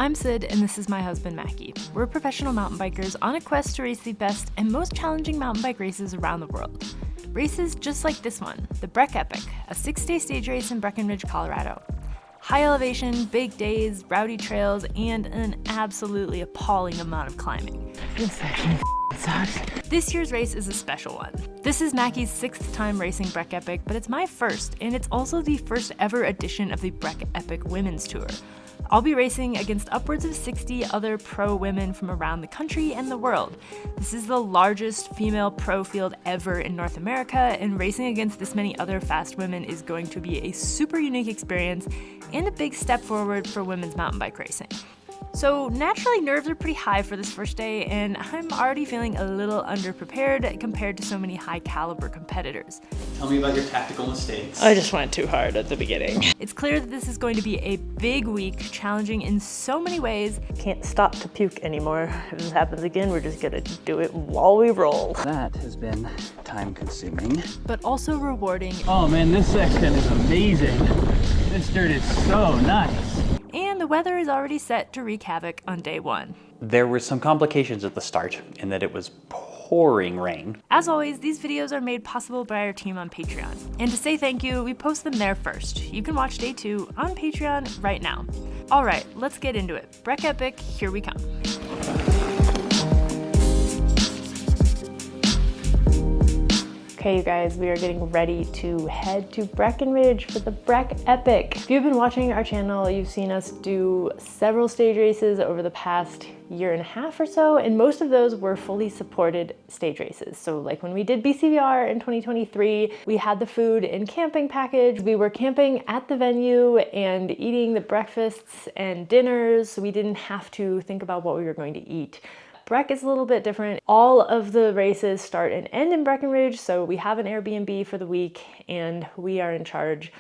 I'm Sid, and this is my husband, Mackie. We're professional mountain bikers on a quest to race the best and most challenging mountain bike races around the world. Races just like this one, the Breck Epic, a 6-day stage race in Breckenridge, Colorado. High elevation, big days, rowdy trails, and an absolutely appalling amount of climbing. This section sucks. This year's race is a special one. This is Mackie's 6th time racing Breck Epic, but it's my first, and it's also the first ever edition of the Breck Epic Women's Tour. I'll be racing against upwards of 60 other pro women from around the country and the world. This is the largest female pro field ever in North America, and racing against this many other fast women is going to be a super unique experience and a big step forward for women's mountain bike racing. So naturally, nerves are pretty high for this first day, and I'm already feeling a little underprepared compared to so many high caliber competitors. Tell me about your tactical mistakes. I just went too hard at the beginning. It's clear that this is going to be a big week, challenging in so many ways. Can't stop to puke anymore. If this happens again, we're just gonna do it while we roll. That has been time consuming. But also rewarding. Oh man, this section is amazing. This dirt is so nice. And the weather is already set to wreak havoc on day one. There were some complications at the start in that it was pouring rain. As always, these videos are made possible by our team on Patreon. And to say thank you, we post them there first. You can watch day 2 on Patreon right now. All right, let's get into it. Breck Epic, here we come. Okay, you guys, we are getting ready to head to Breckenridge for the Breck Epic. If you've been watching our channel, you've seen us do several stage races over the past year and a half or so, and most of those were fully supported stage races. So like when we did BCBR in 2023, we had the food and camping package. We were camping at the venue and eating the breakfasts and dinners, so we didn't have to think about what we were going to eat. Breck is a little bit different. All of the races start and end in Breckenridge, so we have an Airbnb for the week and we are in charge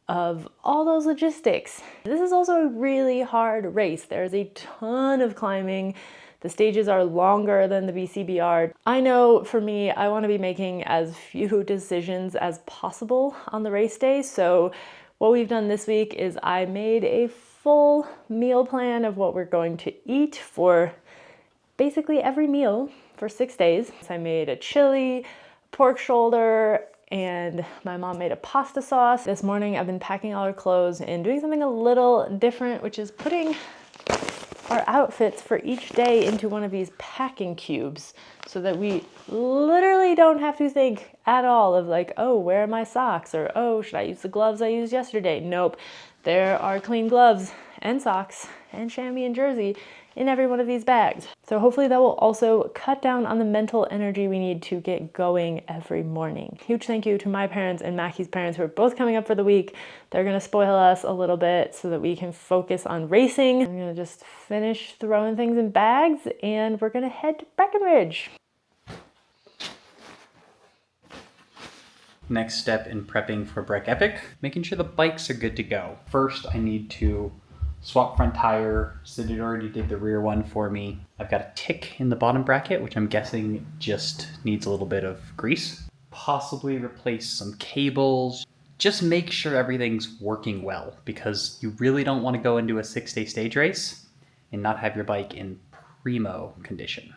of all those logistics. This is also a really hard race. There's a ton of climbing. The stages are longer than the BCBR. I know for me, I want to be making as few decisions as possible on the race day, so what we've done this week is I made a full meal plan of what we're going to eat for basically every meal for 6 days. So I made a chili, pork shoulder, and my mom made a pasta sauce. This morning I've been packing all our clothes and doing something a little different, which is putting our outfits for each day into one of these packing cubes so that we literally don't have to think at all of like, oh, where are my socks? Or, oh, should I use the gloves I used yesterday? Nope, there are clean gloves and socks and chamois and jersey in every one of these bags. So hopefully that will also cut down on the mental energy we need to get going every morning. Huge thank you to my parents and Mackie's parents who are both coming up for the week. They're gonna spoil us a little bit so that we can focus on racing. I'm gonna just finish throwing things in bags and we're gonna head to Breckenridge. Next step in prepping for Breck Epic, making sure the bikes are good to go. First, I need to swap front tire. Sid had already did the rear one for me. I've got a tick in the bottom bracket, which I'm guessing just needs a little bit of grease. Possibly replace some cables. Just make sure everything's working well, because you really don't want to go into a 6-day stage race and not have your bike in primo condition.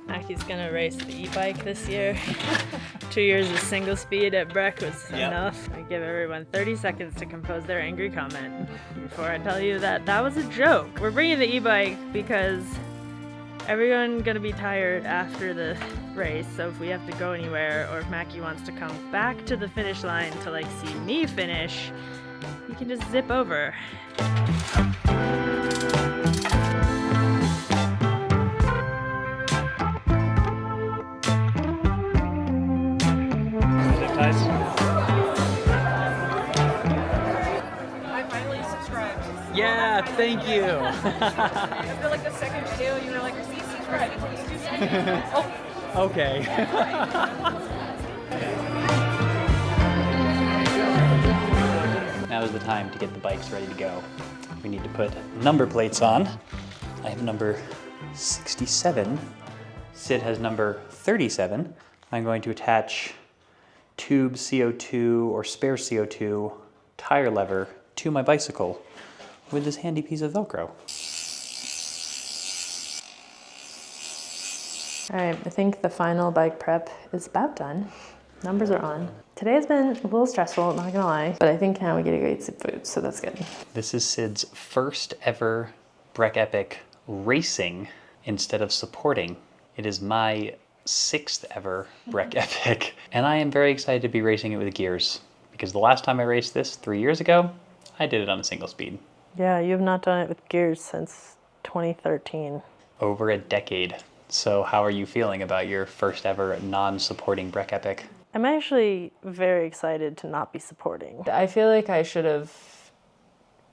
Mackie's gonna race the e-bike this year. 2 years of single speed at Breck was enough. I give everyone 30 seconds to compose their angry comment before I tell you that that was a joke. We're bringing the e-bike because everyone's gonna be tired after the race, so if we have to go anywhere or if Mackie wants to come back to the finish line to like see me finish, you can just zip over. Yeah, thank you. I feel like the second you do, you were like, see, subscribe. It takes 2 seconds. Oh. Okay. Now is the time to get the bikes ready to go. We need to put number plates on. I have number 67. Sid has number 37. I'm going to attach tube CO2 or spare CO2 tire lever to my bicycle with this handy piece of Velcro. All right, I think the final bike prep is about done. Numbers are on. Today has been a little stressful, not gonna lie, but I think now we get to go eat some food, so that's good. This is Sid's first ever Breck Epic racing instead of supporting. It is my 6th ever Breck Epic, and I am very excited to be racing it with gears because the last time I raced this 3 years ago, I did it on a single speed. Yeah, you have not done it with gears since 2013. Over a decade. So how are you feeling about your first ever non-supporting Breck Epic? I'm actually very excited to not be supporting. I feel like I should have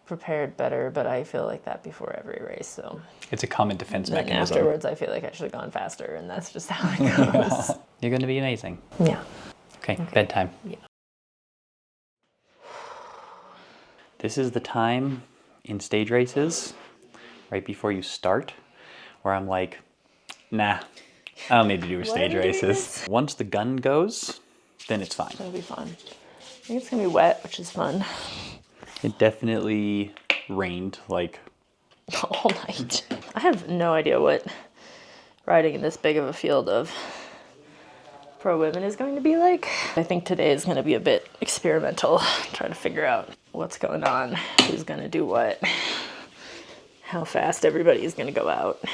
prepared better, but I feel like that before every race, so. It's a common defense Then mechanism. afterwards, I feel like I should have gone faster, and that's just how it goes. You're going to be amazing. Yeah. Okay, bedtime. Yeah. This is the time in stage races, right before you start, where I'm like, nah, I don't need to do stage races. Once the gun goes, then it's fine. It'll be fun. I think it's gonna be wet, which is fun. It definitely rained, like, All night. I have no idea what riding in this big of a field of pro women is going to be like. I think today is going to be a bit experimental, trying to figure out what's going on, who's going to do what, how fast everybody is going to go out.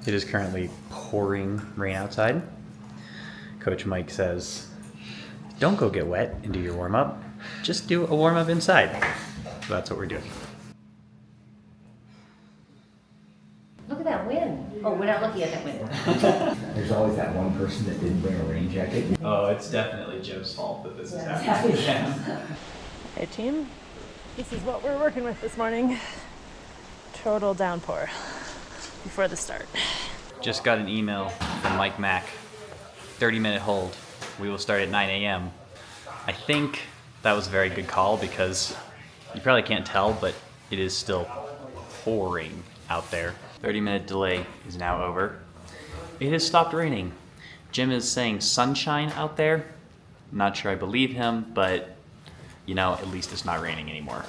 it is currently pouring rain outside. Coach Mike says, don't go get wet and do your warm-up, just do a warm-up inside. So that's what we're doing. Look at that wind. Oh, we're not looking at that wind. There's always that one person that didn't bring a rain jacket. Oh, it's definitely Joe's fault that this is happening. Hey team, this is what we're working with this morning. Total downpour before the start. Just got an email from Mike Mack. 30-minute hold. We will start at 9 a.m. I think that was a very good call because you probably can't tell, but it is still pouring out there. 30-minute delay is now over. It has stopped raining. Jim is saying sunshine out there. Not sure I believe him, but you know, at least it's not raining anymore.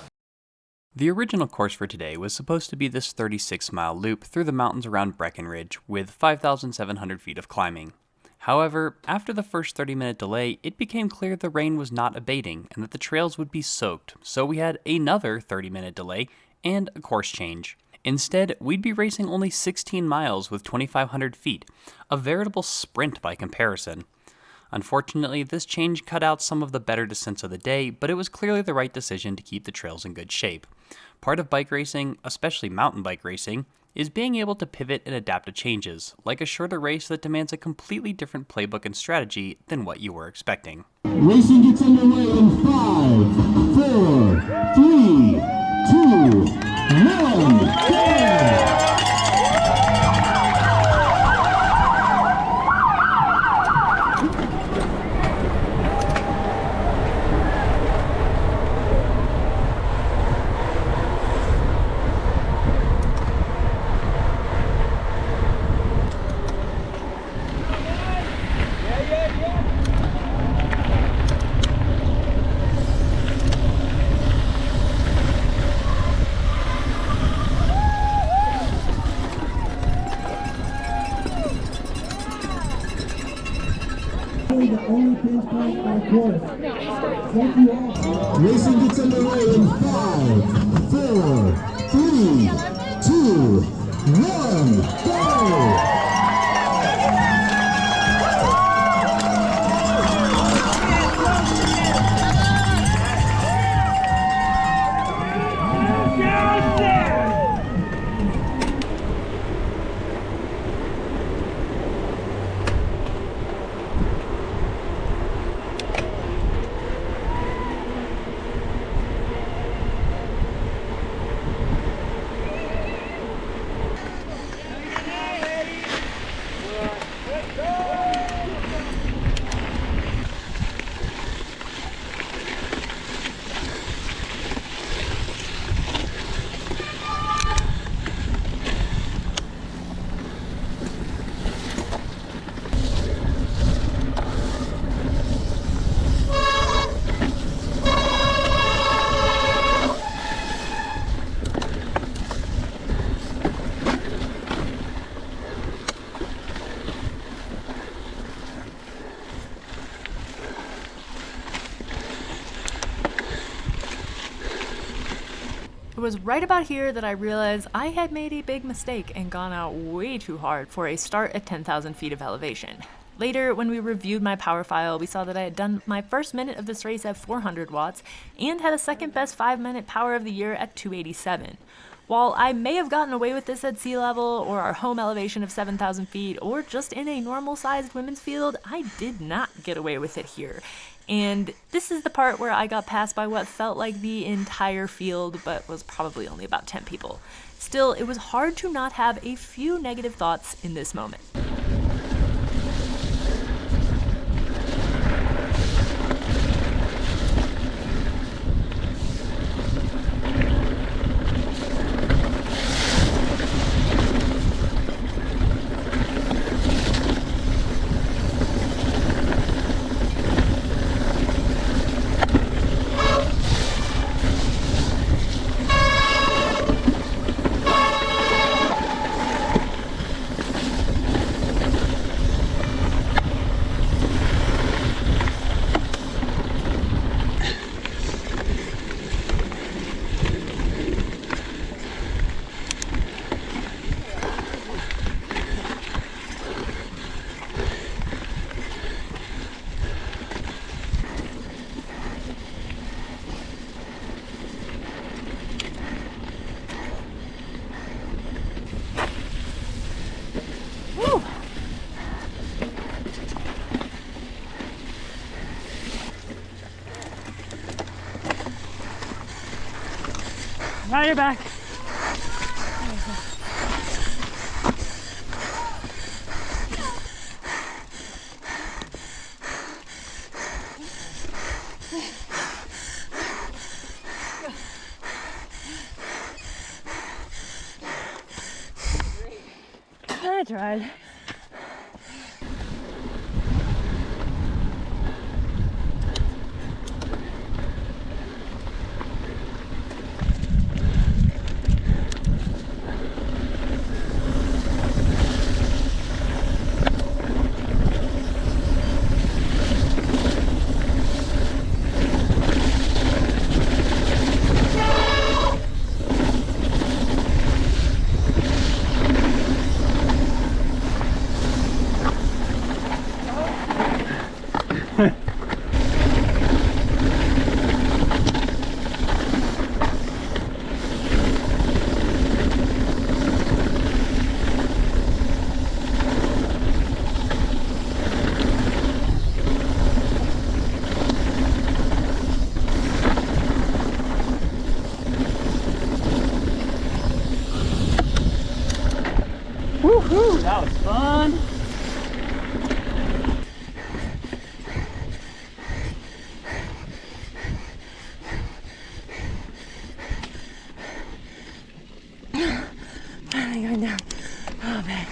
The original course for today was supposed to be this 36-mile loop through the mountains around Breckenridge with 5,700 feet of climbing. However, after the first 30-minute delay, it became clear the rain was not abating and that the trails would be soaked, so we had another 30-minute delay and a course change. Instead, we'd be racing only 16 miles with 2,500 feet, a veritable sprint by comparison. Unfortunately, this change cut out some of the better descents of the day, but it was clearly the right decision to keep the trails in good shape. Part of bike racing, especially mountain bike racing, is being able to pivot and adapt to changes, like a shorter race that demands a completely different playbook and strategy than what you were expecting. Racing gets underway in 5, 4, 3, 2, 1, go! Racing gets underway in 5, 4, 3, 2, 1, go! was right about here that I realized I had made a big mistake and gone out way too hard for a start at 10,000 feet of elevation. Later, when we reviewed my power file, we saw that I had done my first minute of this race at 400 watts and had a second best 5-minute power of the year at 287. While I may have gotten away with this at sea level, or our home elevation of 7,000 feet, or just in a normal-sized women's field, I did not get away with it here. And this is the part where I got passed by what felt like the entire field, but was probably only about 10 people. Still, it was hard to not have a few negative thoughts in this moment. Now you're back. I tried. Woohoo! That was fun. Finally going down. Oh man.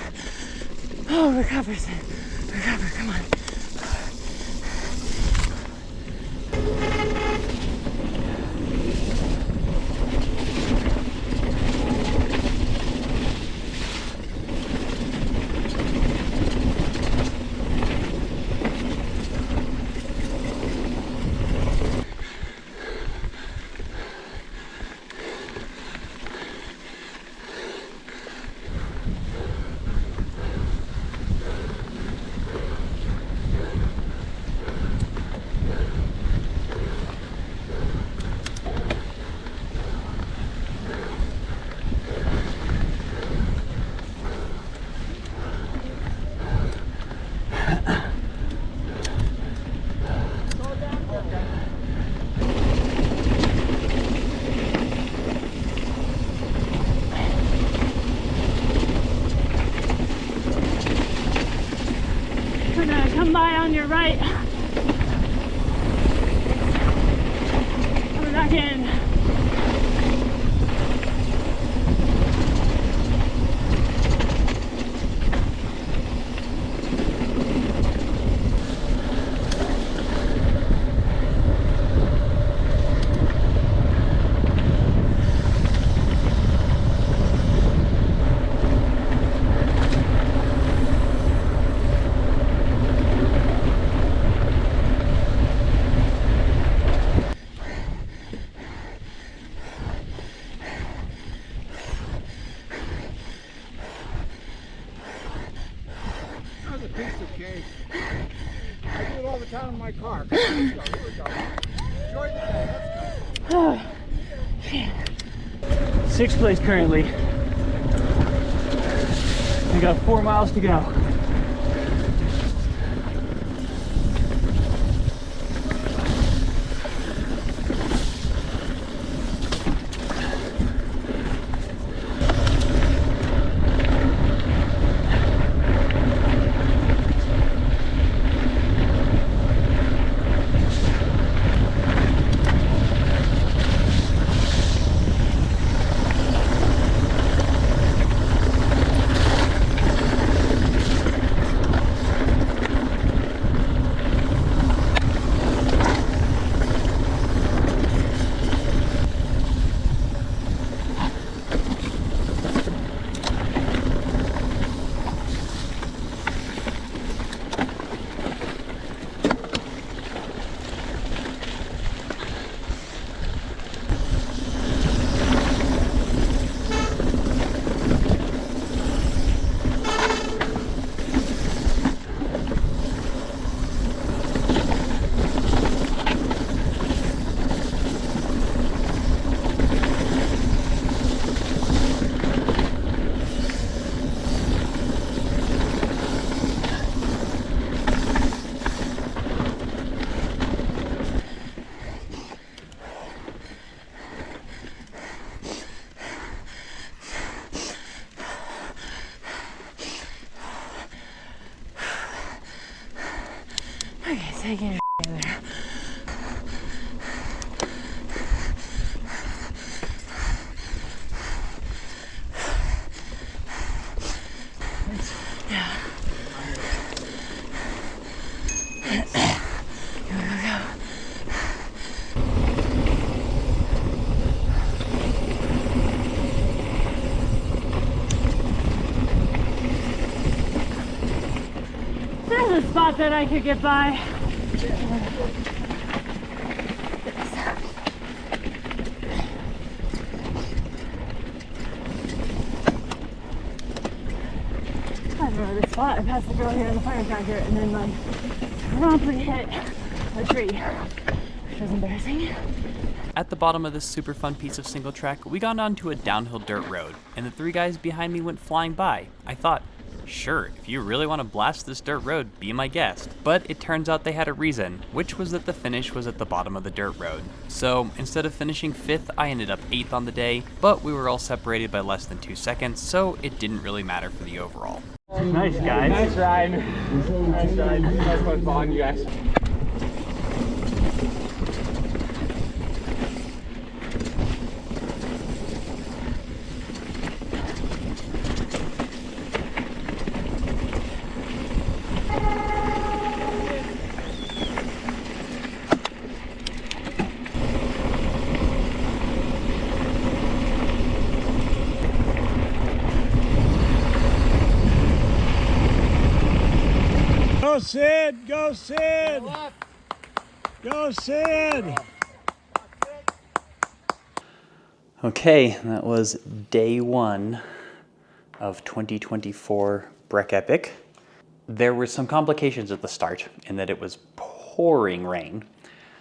Oh, recover, son. Recover, come on. We're gonna come by on your right. Coming back in. piece of cake. I do it all the time in my car. Come on, let's go. Here we go. Enjoy the day. Let's go. Sixth place currently. We got 4 miles to go. Okay, so get your in there. Yeah. There's a spot that I could get by. I remember this spot. I passed the girl here in the fire tractor and then like promptly hit a tree, which was embarrassing. At the bottom of this super fun piece of single track, we got onto a downhill dirt road, and the 3 guys behind me went flying by. I thought, sure, if you really want to blast this dirt road, be my guest. But it turns out they had a reason, which was that the finish was at the bottom of the dirt road. So instead of finishing 5th, I ended up 8th on the day, but we were all separated by less than 2 seconds, so it didn't really matter for the overall. Nice, guys. Nice ride. Nice ride. Nice fun following you guys. Go Sid! Go Sid! Go Sid! Okay, that was day 1 of 2024 Breck Epic. There were some complications at the start in that it was pouring rain.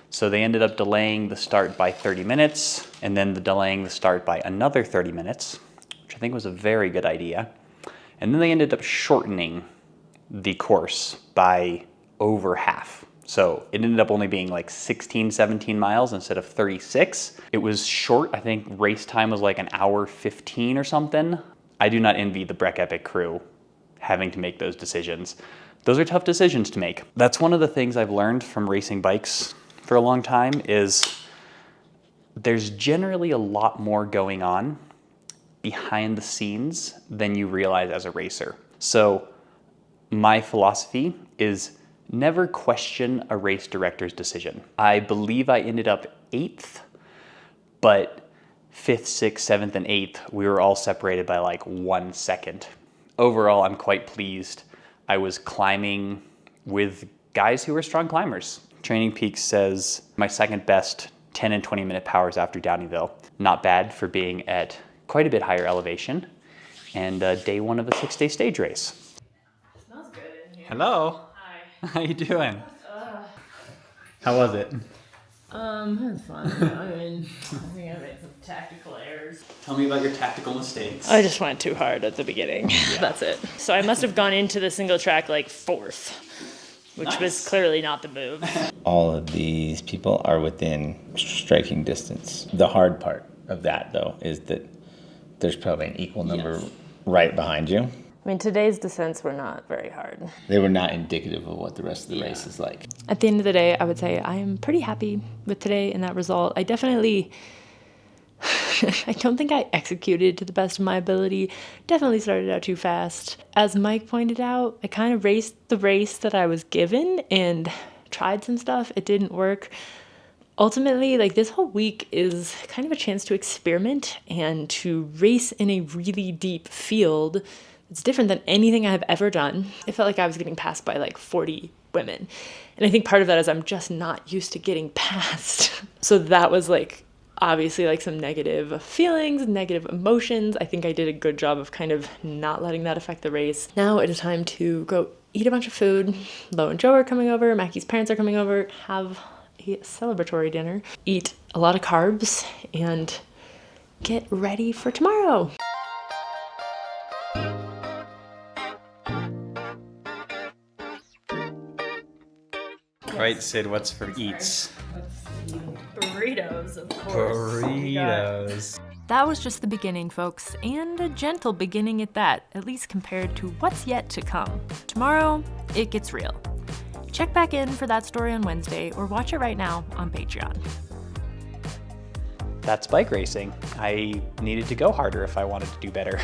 So they ended up delaying the start by 30 minutes and then delaying the start by another 30 minutes, which I think was a very good idea. And then they ended up shortening the course by over half. So it ended up only being like 16, 17 miles instead of 36. It was short. I think race time was like an hour 15 or something. I do not envy the Breck Epic crew having to make those decisions. Those are tough decisions to make. That's one of the things I've learned from racing bikes for a long time is there's generally a lot more going on behind the scenes than you realize as a racer. So my philosophy is never question a race director's decision. I believe I ended up 8th, but 5th, 6th, 7th, and 8th, we were all separated by like 1 second. Overall, I'm quite pleased. I was climbing with guys who were strong climbers. Training Peaks says my second best 10 and 20 minute powers after Downeyville. Not bad for being at quite a bit higher elevation and day 1 of a 6-day stage race. Smells good in here. Hello. Hi. How you doing? How was it? It was fun. I mean, I think I made some tactical errors. Tell me about your tactical mistakes. I just went too hard at the beginning. That's it. So I must have gone into the single track like fourth, which was clearly not the move. All of these people are within striking distance. The hard part of that, though, is that there's probably an equal number right behind you. I mean, today's descents were not very hard. They were not indicative of what the rest of the race is like. At the end of the day, I would say I am pretty happy with today and that result. I definitely, I don't think I executed to the best of my ability. Definitely started out too fast. As Mike pointed out, I kind of raced the race that I was given and tried some stuff. It didn't work. Ultimately, like, this whole week is kind of a chance to experiment and to race in a really deep field. It's different than anything I have ever done. It felt like I was getting passed by like 40 women. And I think part of that is I'm just not used to getting passed. So that was like, obviously, like some negative feelings, negative emotions. I think I did a good job of kind of not letting that affect the race. Now it is time to go eat a bunch of food. Lo and Joe are coming over. Mackie's parents are coming over. Have a celebratory dinner. Eat a lot of carbs and get ready for tomorrow. All right, Sid, what's for eats? Burritos, of course. Burritos. That was just the beginning, folks, and a gentle beginning at that, at least compared to what's yet to come. Tomorrow, it gets real. Check back in for that story on Wednesday or watch it right now on Patreon. That's bike racing. I needed to go harder if I wanted to do better.